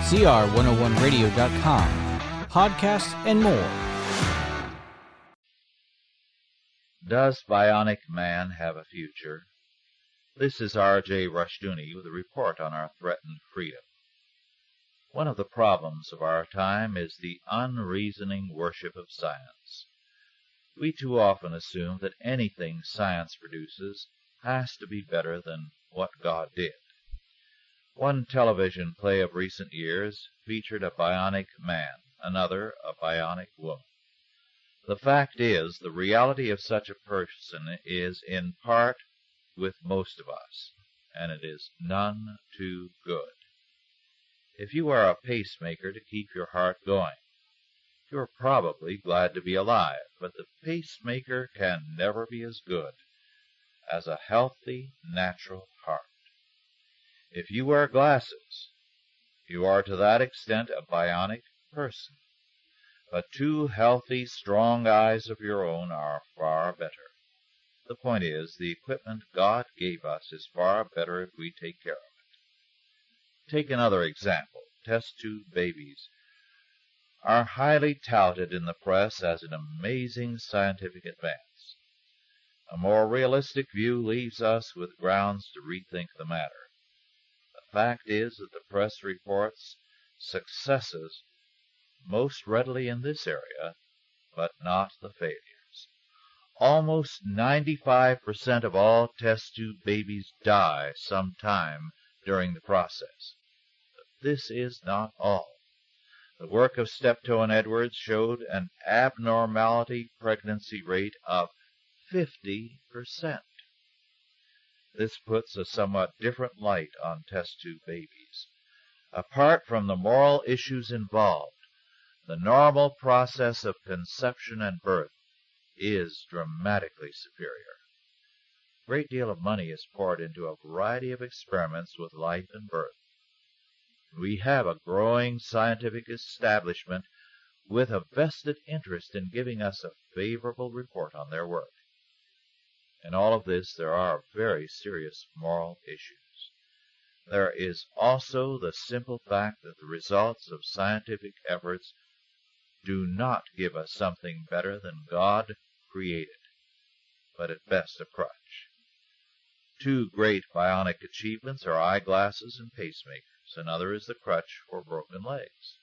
cr101radio.com, podcasts, and more. Does Bionic Man have a future? This is R.J. Rushdoony with a report on our threatened freedom. One of the problems of our time is the unreasoning worship of science. We too often assume that anything science produces has to be better than what God did. One television play of recent years featured a bionic man, another a bionic woman. The fact is, the reality of such a person is in part with most of us, and it is none too good. If you are a pacemaker to keep your heart going, you are probably glad to be alive, but the pacemaker can never be as good as a healthy, natural heart. If you wear glasses, you are to that extent a bionic person. But two healthy, strong eyes of your own are far better. The point is, the equipment God gave us is far better if we take care of it. Take another example. Test tube babies are highly touted in the press as an amazing scientific advance. A more realistic view leaves us with grounds to rethink the matter. The fact is that the press reports successes most readily in this area, but not the failures. Almost 95% of all test tube babies die sometime during the process. But this is not all. The work of Steptoe and Edwards showed an abnormality pregnancy rate of 50%. This puts a somewhat different light on test tube babies. Apart from the moral issues involved, the normal process of conception and birth is dramatically superior. A great deal of money is poured into a variety of experiments with life and birth. We have a growing scientific establishment with a vested interest in giving us a favorable report on their work. In all of this, there are very serious moral issues. There is also the simple fact that the results of scientific efforts do not give us something better than God created, but at best a crutch. Two great bionic achievements are eyeglasses and pacemakers. Another is the crutch for broken legs.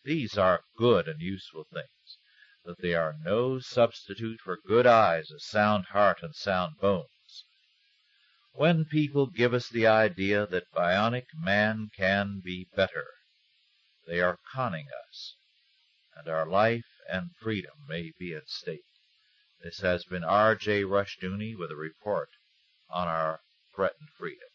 These are good and useful things, but they are no substitute for good eyes, a sound heart, and sound bones. When people give us the idea that bionic man can be better, they are conning us, and our life and freedom may be at stake. This has been R.J. Rushdoony with a report on our threatened freedom.